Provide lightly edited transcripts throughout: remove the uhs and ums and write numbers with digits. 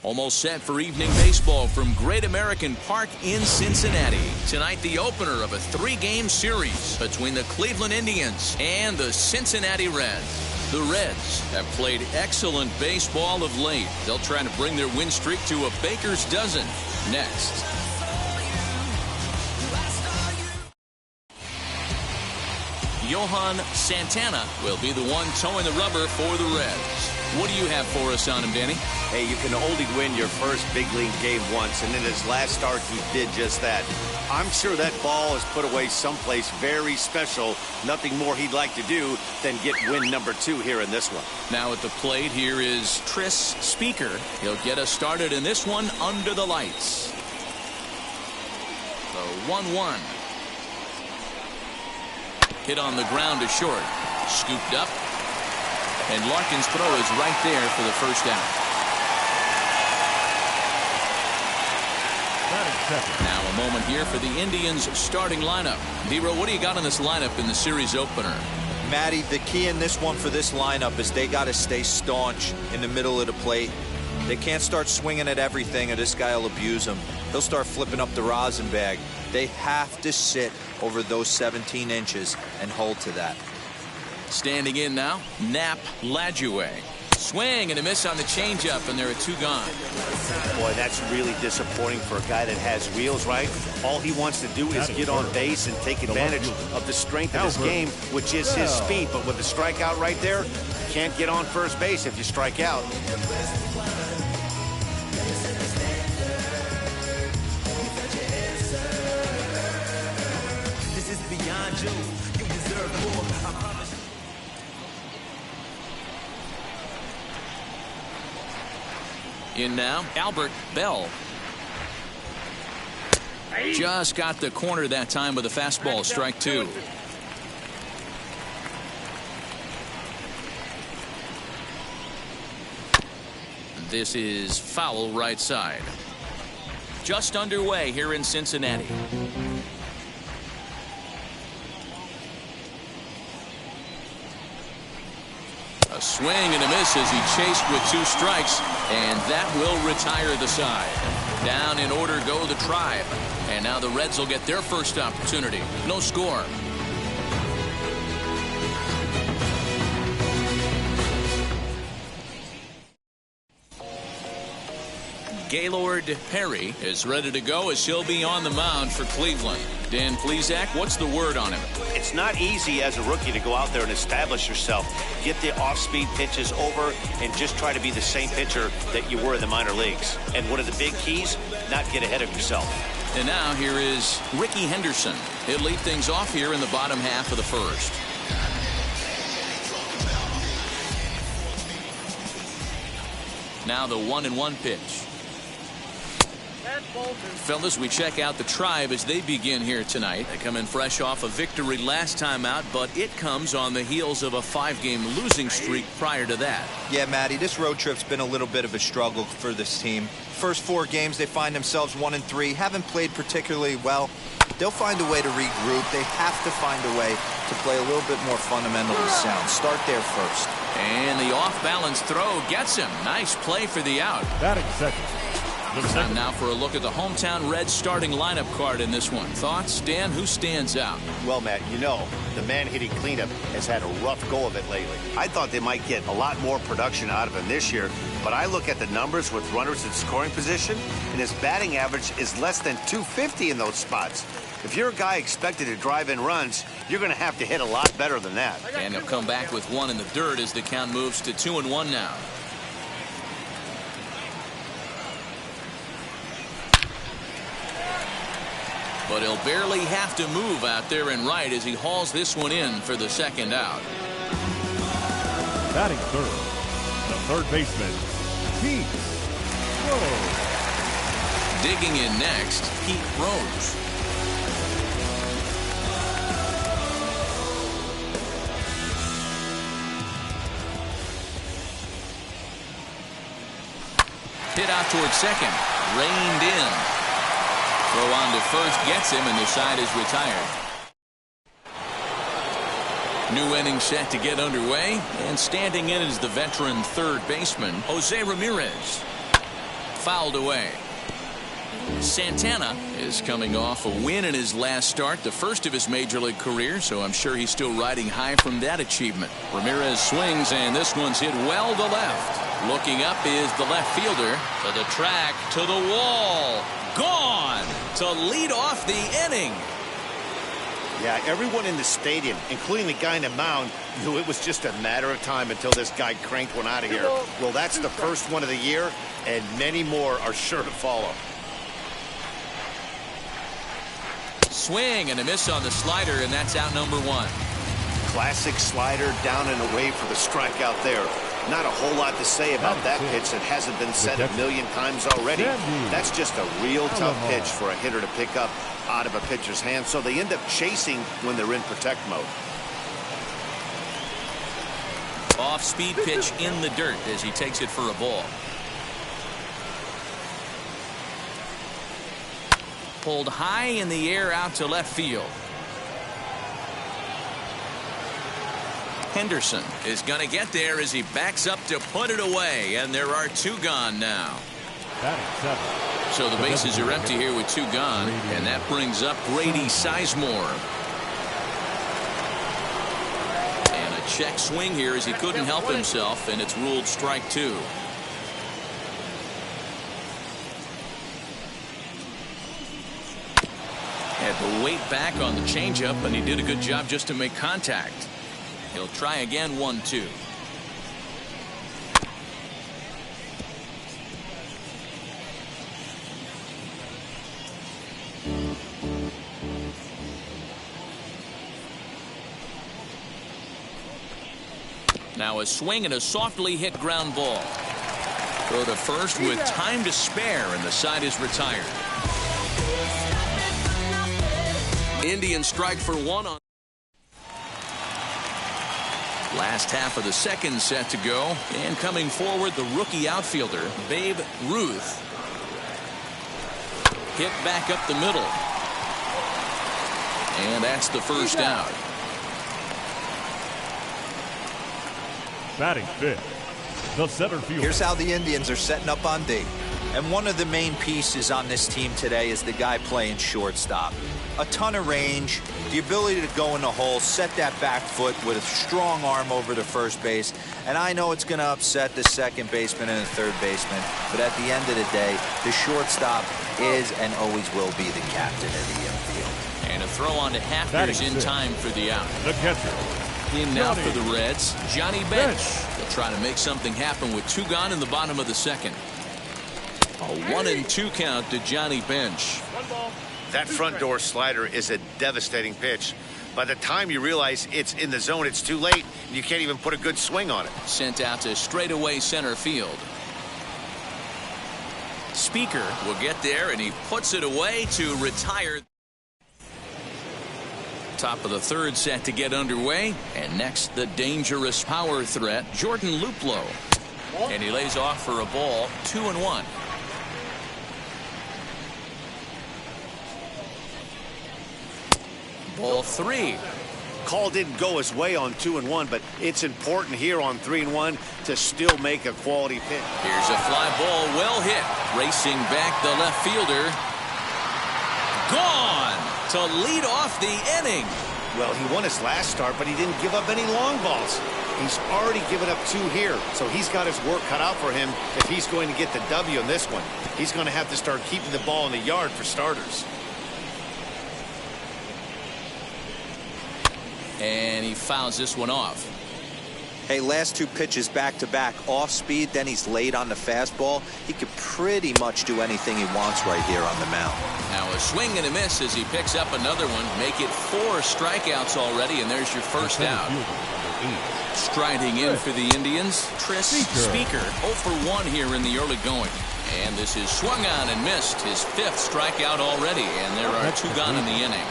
Almost set for evening baseball from Great American Park in Cincinnati. Tonight, the opener of a 3-game series between the Cleveland Indians and the Cincinnati Reds. The Reds have played excellent baseball of late. They'll try to bring their win streak to a baker's dozen next. Johan Santana will be the one towing the rubber for the Reds. What do you have for us on him, Danny? Hey, you can only win your first big league game once, and in his last start, he did just that. I'm sure that ball is put away someplace very special. Nothing more he'd like to do than get win number 2 here in this one. Now at the plate, here is Tris Speaker. He'll get us started in this one under the lights. The 1-1. Hit on the ground to short. Scooped up. And Larkin's throw is right there for the first out. Now a moment here for the Indians starting lineup. Dero, what do you got in this lineup in the series opener? Matty, the key in this one for this lineup is they got to stay staunch in the middle of the plate. They can't start swinging at everything or this guy will abuse them. He'll start flipping up the rosin bag. They have to sit over those 17 inches and hold to that. Standing in now, Nap Ladjue. Swing and a miss on the changeup, and there are 2 gone. Boy, that's really disappointing for a guy that has wheels, right? All he wants to do is get on base and take advantage of the strength of his game, which is his speed. But with the strikeout right there, you can't get on first base if you strike out. This is beyond you. You deserve more. I promise. In now, Albert Bell. Just got the corner that time with a fastball, strike 2. This is foul right side. Just underway here in Cincinnati. A swing and a miss as he chased with 2 strikes, and that will retire the side. Down in order go the Tribe, and now the Reds will get their first opportunity. No score. Gaylord Perry is ready to go as he'll be on the mound for Cleveland. Dan Plesac, what's the word on him? It's not easy as a rookie to go out there and establish yourself, get the off-speed pitches over, and just try to be the same pitcher that you were in the minor leagues. And one of the big keys, not get ahead of yourself. And now here is Ricky Henderson. He'll lead things off here in the bottom half of the first. Now the 1-1 pitch. Fellas, we check out the Tribe as they begin here tonight. They come in fresh off a victory last time out, but it comes on the heels of a 5-game losing streak prior to that. Yeah, Matty, this road trip's been a little bit of a struggle for this team. First 4 games, they find themselves 1-3, haven't played particularly well. They'll find a way to regroup. They have to find a way to play a little bit more fundamentally sound. Start there first. And the off-balance throw gets him. Nice play for the out. Batting second. Time now for a look at the hometown Reds starting lineup card in this one. Thoughts, Dan? Who stands out? Well, Matt, you know, the man-hitting cleanup has had a rough go of it lately. I thought they might get a lot more production out of him this year, but I look at the numbers with runners in scoring position, and his batting average is less than .250 in those spots. If you're a guy expected to drive in runs, you're going to have to hit a lot better than that. And he'll come back with 1 in the dirt as the count moves to 2-1 now. But he'll barely have to move out there in right as he hauls this one in for the second out. Batting third, the third baseman, Pete Rose. Digging in next, Pete Rose. Hit out towards second, reined in. Throw on to first gets him, and the side is retired. New inning set to get underway, and standing in is the veteran third baseman, Jose Ramirez. fouled away. Santana is coming off a win in his last start, the first of his major league career, so I'm sure he's still riding high from that achievement. Ramirez swings, and this one's hit well to left. Looking up is the left fielder. To the track, to the wall. Gone to lead off the inning. Yeah, everyone in the stadium, including the guy in the mound, knew it was just a matter of time until this guy cranked one out of here. Well, that's the first one of the year, and many more are sure to follow. Swing and a miss on the slider, and that's out number one. Classic slider down and away for the strikeout there. Not a whole lot to say about that pitch that hasn't been said a million times already. That's just a real tough pitch for a hitter to pick up out of a pitcher's hand, so they end up chasing when they're in protect mode. Off-speed pitch in the dirt as he takes it for a ball. Pulled high in the air out to left field. Henderson is going to get there as he backs up to put it away, and there are two gone now. So the bases are empty here with two gone, and that brings up Grady Sizemore. And a check swing here as he couldn't help himself, and it's ruled strike two. Had to wait back on the changeup, and he did a good job just to make contact. He'll try again, 1-2. Now a swing and a softly hit ground ball. Throw to first with time to spare, and the side is retired. Indians strike for one on. Last half of the second set to go, and coming forward, the rookie outfielder, Babe Ruth. Hit back up the middle. And that's the first out. Batting fifth, the center fielder. Here's how the Indians are setting up on D. And one of the main pieces on this team today is the guy playing shortstop. A ton of range, the ability to go in the hole, set that back foot with a strong arm over to first base. And I know it's going to upset the second baseman and the third baseman, but at the end of the day, the shortstop is and always will be the captain of the infield. And a throw on to Hafters in time for the out. The catcher. In now for the Reds, Johnny Bench. They'll try to make something happen with two gone in the bottom of the second. A 1-2 count to Johnny Bench. That front door slider is a devastating pitch. By the time you realize it's in the zone, it's too late, and you can't even put a good swing on it. Sent out to straightaway center field. Speaker will get there, and he puts it away to retire. Top of the third set to get underway, and next the dangerous power threat, Jordan Luplow. And he lays off for a ball, 2-1. Ball three. Call didn't go his way on 2-1, but it's important here on 3-1 to still make a quality pitch. Here's a fly ball, well hit. Racing back the left fielder. Gone to lead off the inning. Well, he won his last start, but he didn't give up any long balls. He's already given up two here, so he's got his work cut out for him if he's going to get the W in this one. He's going to have to start keeping the ball in the yard for starters. And he fouls this one off. Hey, last two pitches back-to-back off speed, then he's late on the fastball. He could pretty much do anything he wants right here on the mound. Now a swing and a miss as he picks up another one. Make it 4 strikeouts already, and there's your first out. Striding in for the Indians, Tris Speaker. 0 for 1 here in the early going. And this is swung on and missed. His 5th strikeout already, and there are 2 gone in the inning.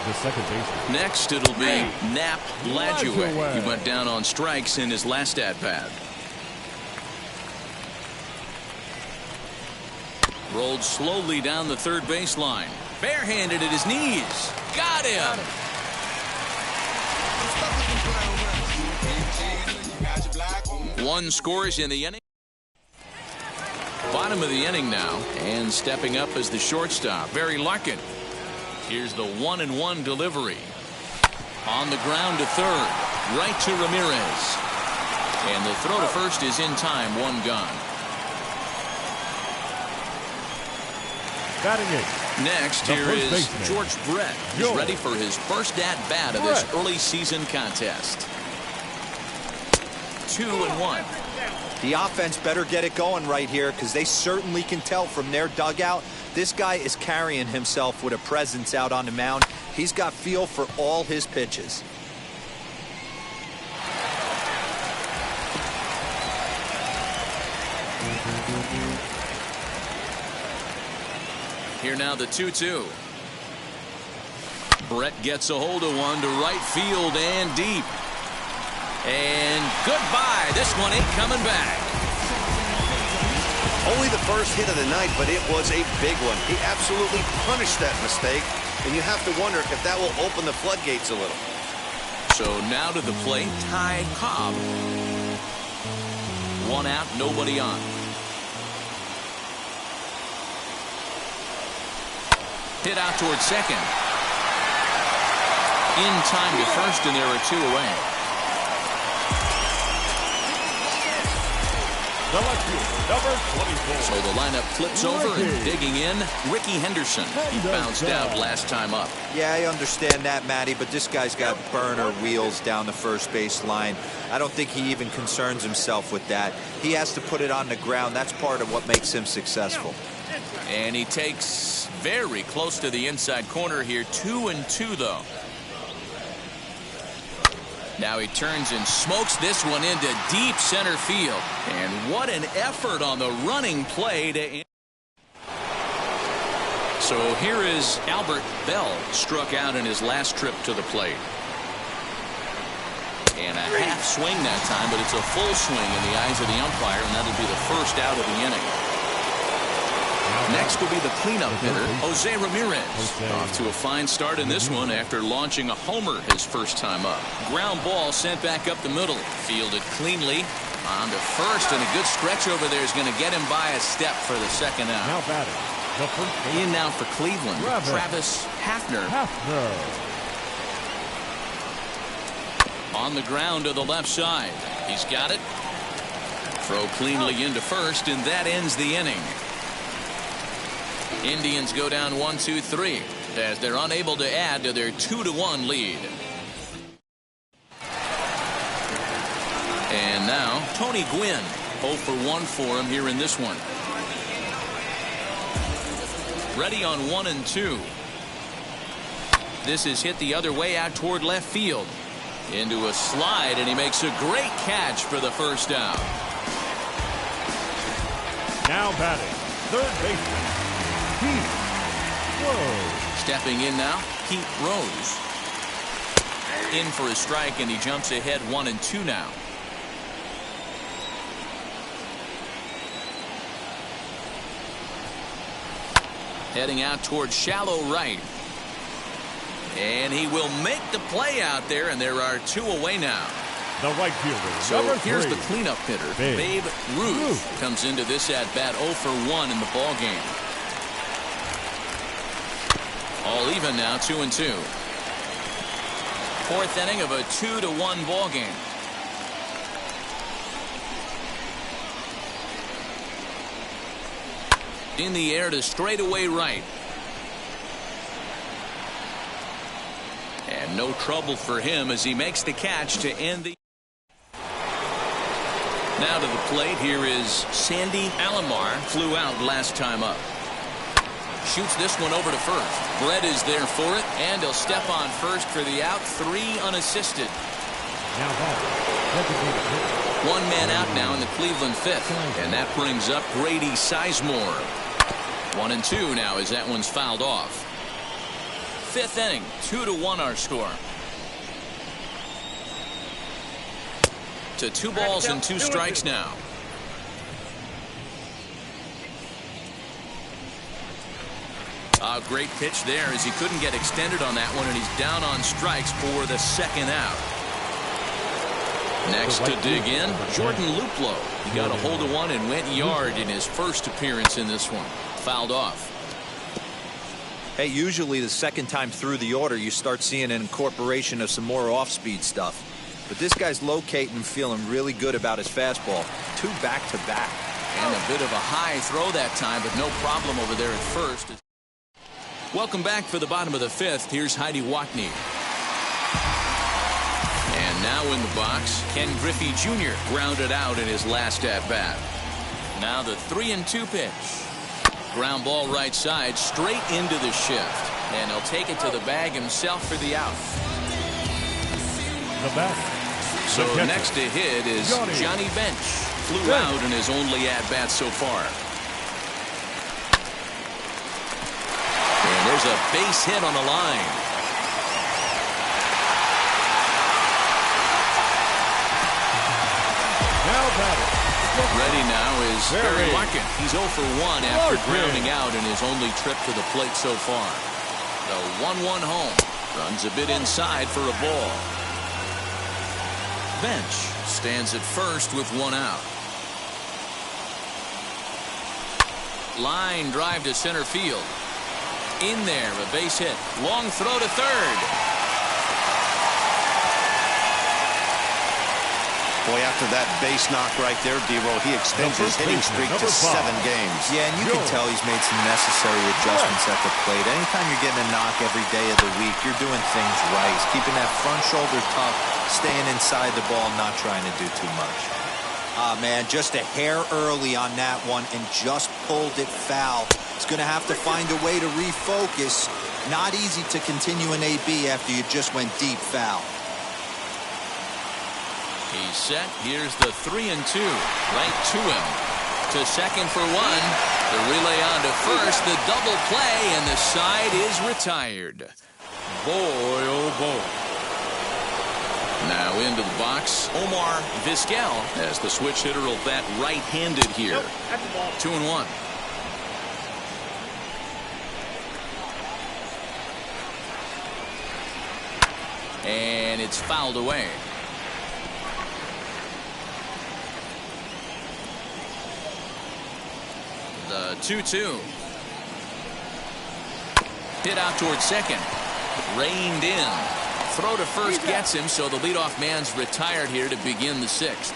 The second baseman. Next, it'll be Nap Lajoie. He went down on strikes in his last at-bat. Rolled slowly down the third baseline. Barehanded at his knees. Got him. One scores in the inning. bottom of the inning now, and stepping up as the shortstop, Barry Larkin. Here's the 1-1 delivery. On the ground to third, right to Ramirez. And the throw to first is in time, one gone. Batting it. Next, here is George Brett. He's ready for his first at-bat of this early season contest. 2-1. The offense better get it going right here, because they certainly can tell from their dugout this guy is carrying himself with a presence out on the mound. He's got feel for all his pitches. Here now the 2-2. Brett gets a hold of one to right field and deep. And goodbye. This one ain't coming back. Only the first hit of the night, but it was a big one. He absolutely punished that mistake, and you have to wonder if that will open the floodgates a little. So now to the plate, Ty Cobb. One out, nobody on. Hit out towards second. In time to first, and there are two away. The left fielder, number 24. So the lineup flips over and digging in, Ricky Henderson. He bounced out last time up. Yeah, I understand that, Matty, but this guy's got burner wheels down the first base line. I don't think he even concerns himself with that. He has to put it on the ground. That's part of what makes him successful. And he takes very close to the inside corner here. 2-2 though. Now he turns and smokes this one into deep center field. And what an effort on the running play to. So here is Albert Bell, struck out in his last trip to the plate. And a half swing that time, but it's a full swing in the eyes of the umpire, and that'll be the first out of the inning. Next will be the cleanup hitter, Jose Ramirez. Off to a fine start in this one after launching a homer his first time up. Ground ball sent back up the middle. Fielded cleanly on to first, and a good stretch over there is going to get him by a step for the second out. Now batting. The first in now for Cleveland, Travis Hafner. On the ground to the left side. He's got it. Throw cleanly into first, and that ends the inning. Indians go down 1-2-3 as they're unable to add to their 2-1 lead. And now Tony Gwynn, 0 for 1 for him here in this one. Ready on 1-2. This is hit the other way out toward left field. Into a slide, and he makes a great catch for the first out. Now batting, third baseman, Pete Rose. Stepping in now, Pete Rose. In for a strike, and he jumps ahead 1-2 now. Heading out towards shallow right. And he will make the play out there, and there are two away now. The right fielder, so number here's 3. the cleanup hitter, Babe Ruth. Comes into this at-bat 0 for 1 in the ball game. All even now, 2-2. Fourth inning of a 2-1 ball game. In the air to straightaway right. And no trouble for him as he makes the catch to end the. Now to the plate, here is Sandy Alomar. Flew out last time up. Shoots this one over to first. Brett is there for it, and he'll step on first for the out. 3 unassisted. Now one man out now in the Cleveland fifth, and that brings up Grady Sizemore. 1-2 now as that one's fouled off. Fifth inning, 2-1 our score. To 2 balls and 2 strikes now. A great pitch there as he couldn't get extended on that one, and he's down on strikes for the second out. Next to dig in, Jordan Luplow. He got a hold of one and went yard in his first appearance in this one. Fouled off. Hey, usually the second time through the order, you start seeing an incorporation of some more off-speed stuff. But this guy's locating, feeling really good about his fastball. 2 back-to-back. And a bit of a high throw that time, but no problem over there at first. Welcome back for the bottom of the 5th. Here's Heidi Watney. And now in the box, Ken Griffey Jr. grounded out in his last at-bat. Now the 3-2 pitch. Ground ball right side, straight into the shift. And he'll take it to the bag himself for the out. The batter. So next to hit is Johnny Bench. Flew out in his only at-bat so far. And there's a base hit on the line. Now batter. Ready now is Barry Larkin. He's 0 for 1 after grounding out in his only trip to the plate so far. The 1-1 home. Runs a bit inside for a ball. Bench stands at first with 1 out. Line drive to center field. In there, a base hit. Long throw to third. Boy, after that base knock right there, D-Row, he extends his hitting streak to 7 games. Yeah, and you can tell he's made some necessary adjustments at the plate. Anytime you're getting a knock every day of the week, you're doing things right. He's keeping that front shoulder tucked, staying inside the ball, not trying to do too much. Ah, man, just a hair early on that one and just pulled it foul. He's going to have to find a way to refocus. Not easy to continue an AB after you just went deep foul. He's set. Here's the 3-2. Right to him. To second for 1. The relay on to first. The double play, and the side is retired. Boy, oh boy. Now into the box, Omar Vizquel, as the switch hitter will bat right-handed here. 2-1. And it's fouled away. The 2-2. Hit out towards second. Reined in. Throw to first gets him, so the leadoff man's retired here to begin the 6th.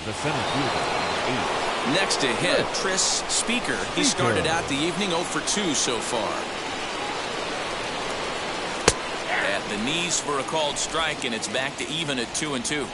The center fielder. Next to hit, Tris Speaker. He started out the evening 0 for 2 so far. At the knees for a called strike, and it's back to even at 2-2.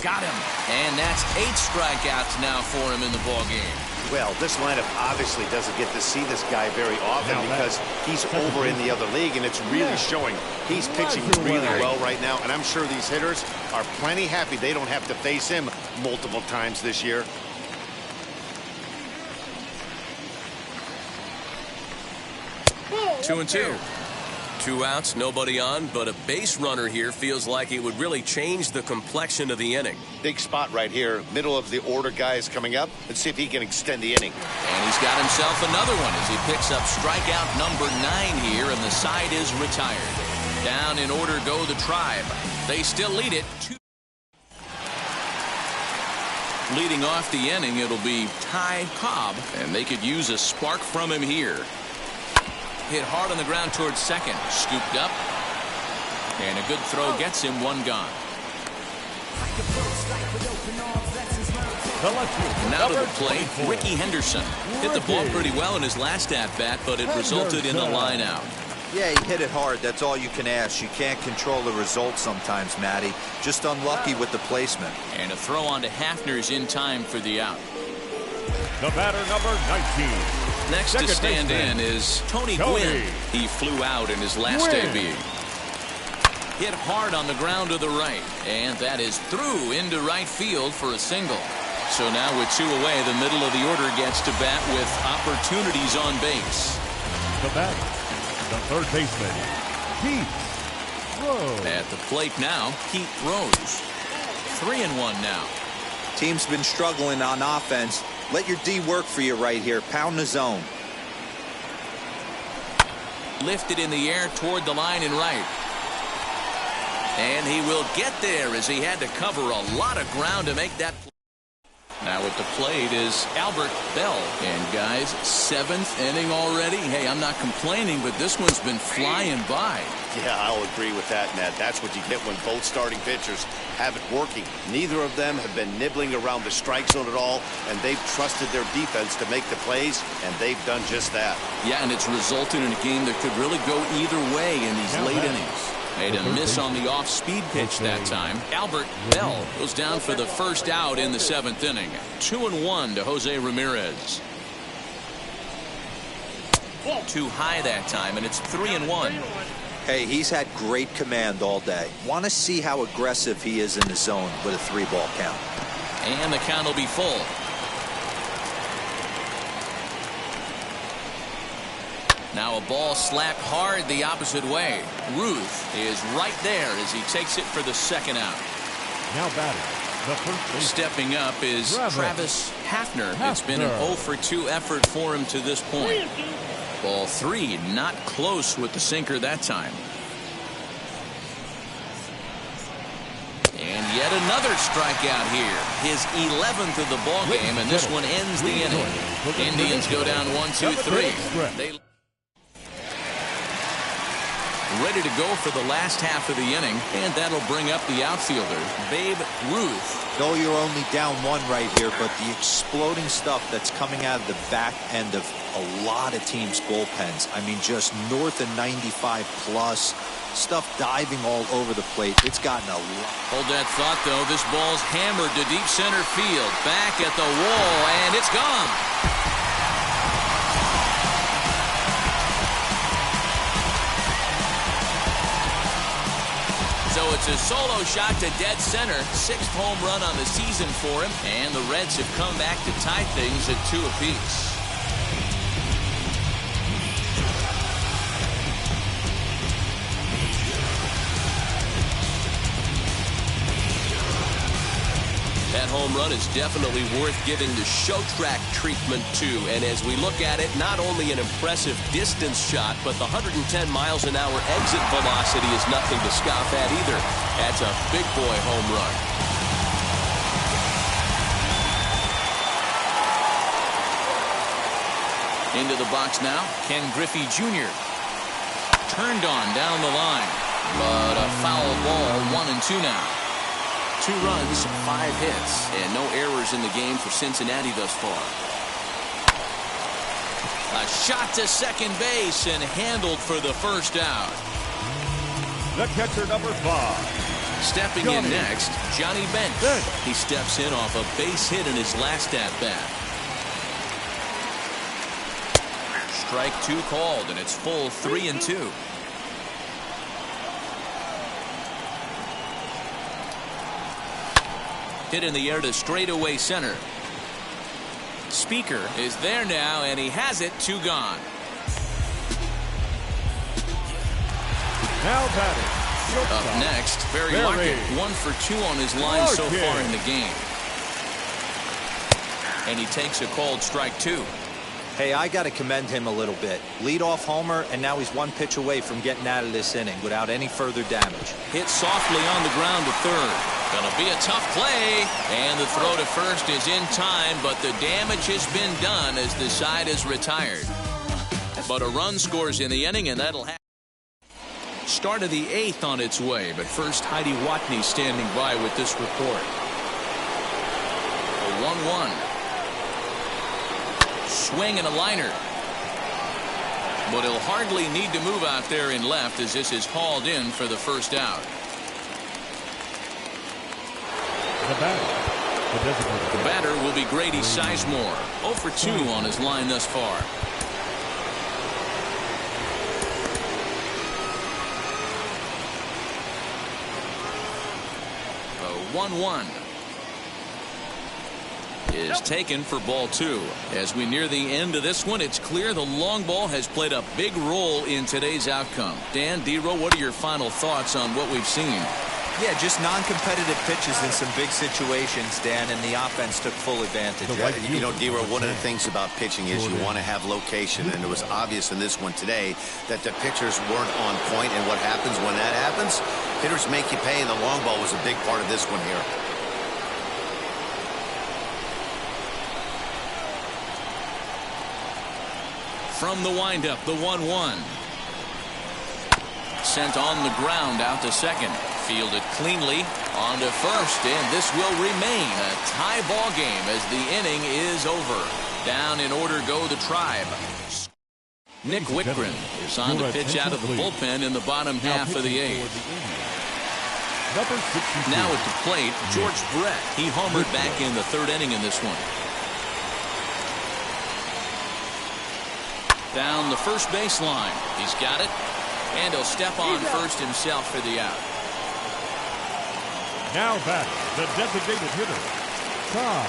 Got him. And that's 8 strikeouts now for him in the ballgame. Well, this lineup obviously doesn't get to see this guy very often because he's over in the other league, and it's really showing. He's pitching really well right now, and I'm sure these hitters are plenty happy they don't have to face him multiple times this year. Two and two. 2 outs, nobody on, but a base runner here feels like it would really change the complexion of the inning. Big spot right here. Middle of the order guy is coming up. Let's see if he can extend the inning. And he's got himself another one as he picks up strikeout number 9 here, and the side is retired. Down in order go the Tribe. They still lead it 2. Leading off the inning, it'll be Ty Cobb, and they could use a spark from him here. Hit hard on the ground towards second. Scooped up. And a good throw gets him 1 gone. Now to the plate, Ricky Henderson. Hit the ball pretty well in his last at-bat, but it resulted in a line out. Yeah, he hit it hard. That's all you can ask. You can't control the result sometimes, Matty. Just unlucky with the placement. And a throw on to Hafner's in time for the out. The batter, number 19. Next to stand in is Tony Gwynn. He flew out in his last AB. Hit hard on the ground to the right, and that is through into right field for a single. So now with 2 away, the middle of the order gets to bat with opportunities on base. The batter, the third baseman, Pete Rose. At the plate now, Pete Rose. 3-1 now. Team's been struggling on offense. Let your D work for you right here. Pound the zone. Lifted in the air toward the line and right. And he will get there as he had to cover a lot of ground to make that play. Now at the plate is Albert Bell. And guys, 7th inning already. Hey, I'm not complaining, but this one's been flying by. Yeah, I'll agree with that, Ned. That's what you get when both starting pitchers have it working. Neither of them have been nibbling around the strike zone at all, and they've trusted their defense to make the plays, and they've done just that. Yeah, and it's resulted in a game that could really go either way in these late innings. Made a miss on the off-speed pitch that time. Albert Bell goes down for the first out in the 7th inning. 2-1 to Jose Ramirez. Too high that time, and it's 3-1. Hey, he's had great command all day. Want to see how aggressive he is in the zone with a 3-ball count. And the count will be full. Now a ball slapped hard the opposite way. Ruth is right there as he takes it for the 2nd out. Now batting, the first base. Stepping up is Travis Hafner. It's been an 0 for 2 effort for him to this point. Ball 3, not close with the sinker that time. And yet another strikeout here. His 11th of the ball game, and this one ends the inning. Indians go down 1-2-3. They ready to go for the last half of the inning, and that'll bring up the outfielder, Babe Ruth. No, you're only down 1 right here, but the exploding stuff that's coming out of the back end of a lot of teams' bullpens. I mean, just north of 95 plus. Stuff diving all over the plate. It's gotten a lot. Hold that thought, though. This ball's hammered to deep center field. Back at the wall, and it's gone. So it's a solo shot to dead center. 6th home run on the season for him. And the Reds have come back to tie things at 2 apiece. That home run is definitely worth giving the show track treatment to. And as we look at it, not only an impressive distance shot, but the 110 miles an hour exit velocity is nothing to scoff at either. That's a big boy home run. Into the box now, Ken Griffey Jr. Turned on down the line, but a foul ball. 1-2 now. 2 runs, 5 hits, and no errors in the game for Cincinnati thus far. A shot to second base and handled for the first out. The catcher, number 5. Stepping in next, Johnny Bench. He steps in off a base hit in his last at-bat. Strike 2 called, and it's full 3-2. Hit in the air to straightaway center. Speaker is there now, and he has it. 2 gone. Now batting. Up next, Barry Larkin. 1 for 2 on his line so far in the game. And he takes a called strike 2. Hey, I got to commend him a little bit. Leadoff homer, and now he's 1 pitch away from getting out of this inning without any further damage. Hit softly on the ground to third. Gonna be a tough play, and the throw to first is in time, but the damage has been done as the side is retired. But a run scores in the inning, and that'll happen. Start of the 8th on its way, but first Heidi Watney standing by with this report. A 1-1. Swing and a liner. But he'll hardly need to move out there in left as this is hauled in for the first out. The batter. The batter will be Grady Sizemore. 0 for 2 on his line thus far. The 1-1 is taken for ball 2. As we near the end of this one, it's clear the long ball has played a big role in today's outcome. Dan, D-Row, what are your final thoughts on what we've seen? Yeah, just non-competitive pitches in some big situations, Dan, and the offense took full advantage. You know, D-Row, one of the things about pitching is you want to have location, and it was obvious in this one today that the pitchers weren't on point, and what happens when that happens? Hitters make you pay, and the long ball was a big part of this one here. From the windup, the 1-1. Sent on the ground out to second. Fielded cleanly on to first, and this will remain a tie ball game as the inning is over. Down in order go the Tribe. Nick Whitgren is on to pitch out of the bullpen in the bottom half of the 8th. Now at the plate, George Brett. He homered back in the 3rd inning in this one. Down the first baseline. He's got it. And he'll step on first himself for the out. Now back, the designated hitter, Ty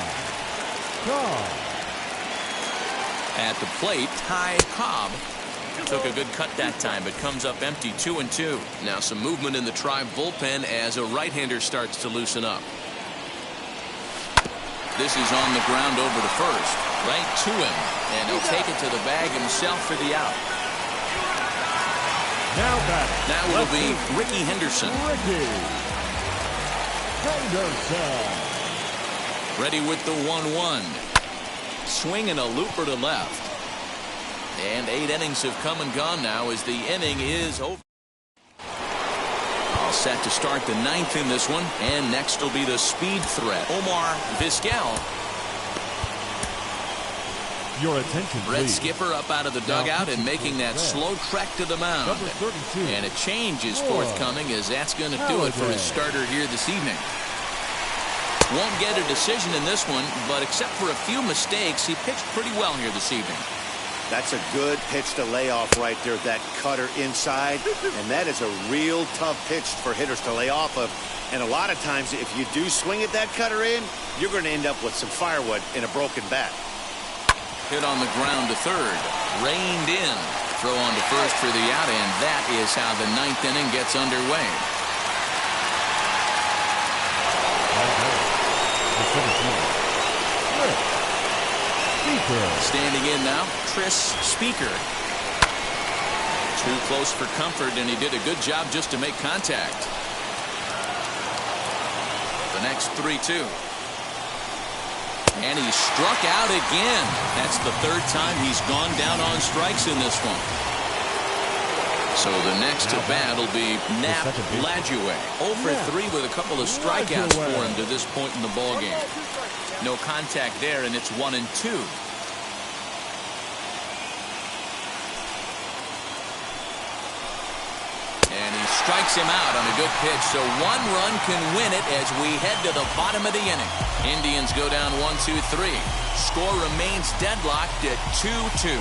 Cobb. At the plate, Ty Cobb took a good cut that time, but comes up empty, 2-2. Now some movement in the Tribe bullpen as a right-hander starts to loosen up. This is on the ground over to first, right to him, and he'll take it to the bag himself for the out. Now back. That will be Ricky Henderson. Ready with the 1-1. Swing and a looper to left. And 8 innings have come and gone now as the inning is over. All set to start the 9th in this one. And next will be the speed threat, Omar Vizquel. Your attention, Brett please. Skipper up out of the dugout and making that slow trek to the mound. And a change is forthcoming as that's going to do it for his starter here this evening. Won't get a decision in this one, but except for a few mistakes, he pitched pretty well here this evening. That's a good pitch to lay off right there, that cutter inside. And that is a real tough pitch for hitters to lay off of. And a lot of times, if you do swing at that cutter in, you're going to end up with some firewood in a broken bat. Hit on the ground to third. Reined in. Throw on to first for the out, and that is how the 9th inning gets underway. Standing in now, Tris Speaker. Too close for comfort, and he did a good job just to make contact. The next 3-2. And he struck out again. That's the 3rd time he's gone down on strikes in this one. So the next to bat will be Nap Lajoie. 0 for 3 with a couple of strikeouts for him to this point in the ballgame. No contact there, and it's 1-2. And he strikes him out on a good pitch, so 1 run can win it as we head to the bottom of the inning. Indians go down 1-2-3. Score remains deadlocked at 2-2.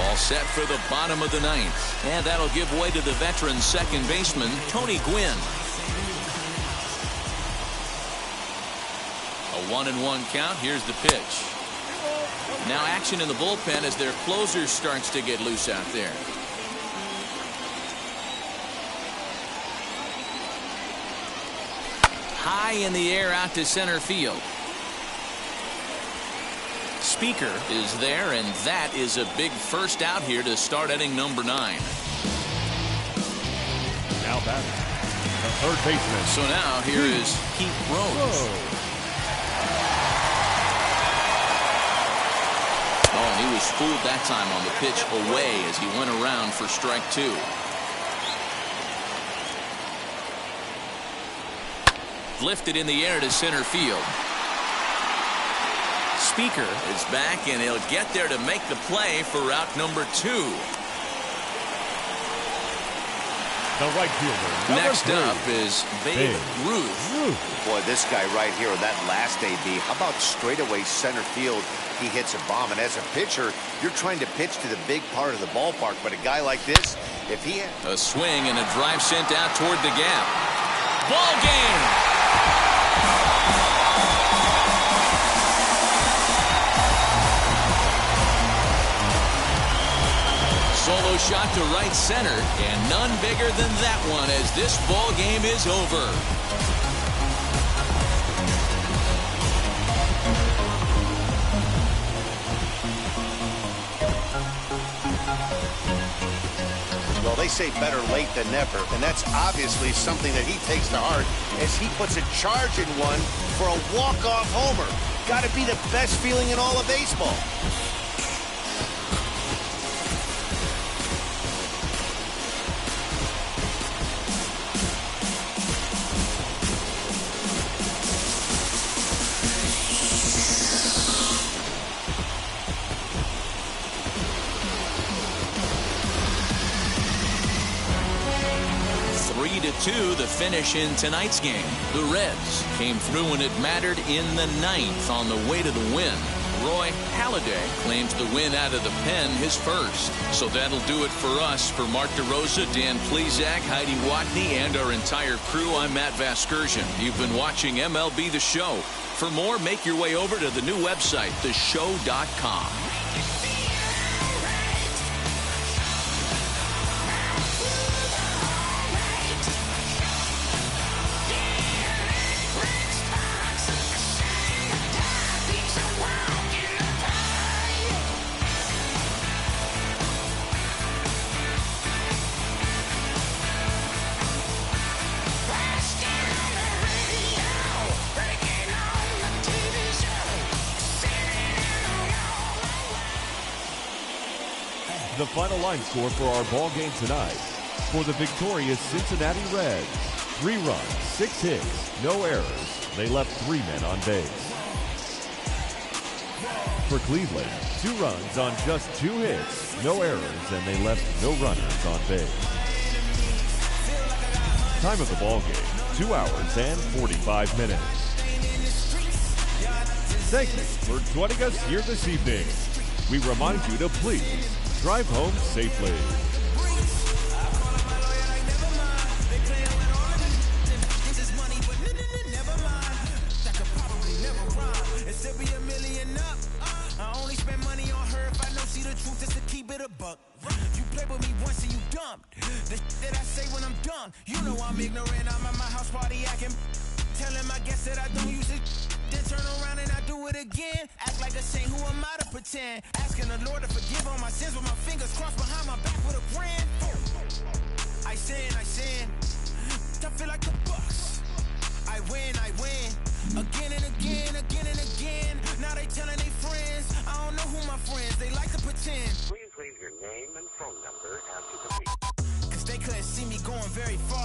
All set for the bottom of the 9th. And that'll give way to the veteran second baseman, Tony Gwynn. A 1-1 count. Here's the pitch. Now action in the bullpen as their closer starts to get loose out there. High in the air out to center field. Speaker is there, and that is a big first out here to start inning number 9. Now back, the 3rd baseman. So now here is Pete Rose. Oh, and he was fooled that time on the pitch away as he went around for strike 2. Lifted in the air to center field. Speaker is back, and he'll get there to make the play for route number 2. The right fielder. Next up is Babe Ruth. Boy, this guy right here on that last AB, how about straightaway center field? He hits a bomb, and as a pitcher, you're trying to pitch to the big part of the ballpark, but a guy like this, if he had a swing and a drive sent out toward the gap. Ball game. Solo solo shot to right center, and none bigger than that one as this ball game is over. Well, they say better late than never, and that's obviously something that he takes to heart as he puts a charge in one for a walk-off homer. Got to be the best feeling in all of baseball. The finish in tonight's game. The Reds came through when it mattered in the ninth on the way to the win. Roy Halladay claims the win out of the pen his first. So that'll do it for us. For Mark DeRosa, Dan Plezak, Heidi Watney, and our entire crew, I'm Matt Vasgersian. You've been watching MLB The Show. For more, make your way over to the new website, theshow.com. The final line score for our ball game tonight. For the victorious Cincinnati Reds, 3 runs, 6 hits, no errors. They left 3 men on base. For Cleveland, 2 runs on just 2 hits, no errors, and they left no runners on base. Time of the ball game, 2 hours and 45 minutes. Thank you for joining us here this evening. We remind you to please drive home safely. I only spend money on her if I know she the truth, just to keep it a buck. You play with me once and you dumped. The that I say when I'm done. You know I'm ignorant, I'm at my house party acting. Telling my guests that I don't use it. Then turn around and I do it again. Act like a saint, who am I to pretend? Asking the Lord to forgive all my sins with my fingers crossed behind my back with a grin. I sin. I feel like the Bucks. I win. Again and again. Now they telling their friends. I don't know who my friends, they like to pretend. Please leave your name and phone number after the beep. Cause they couldn't see me going very far.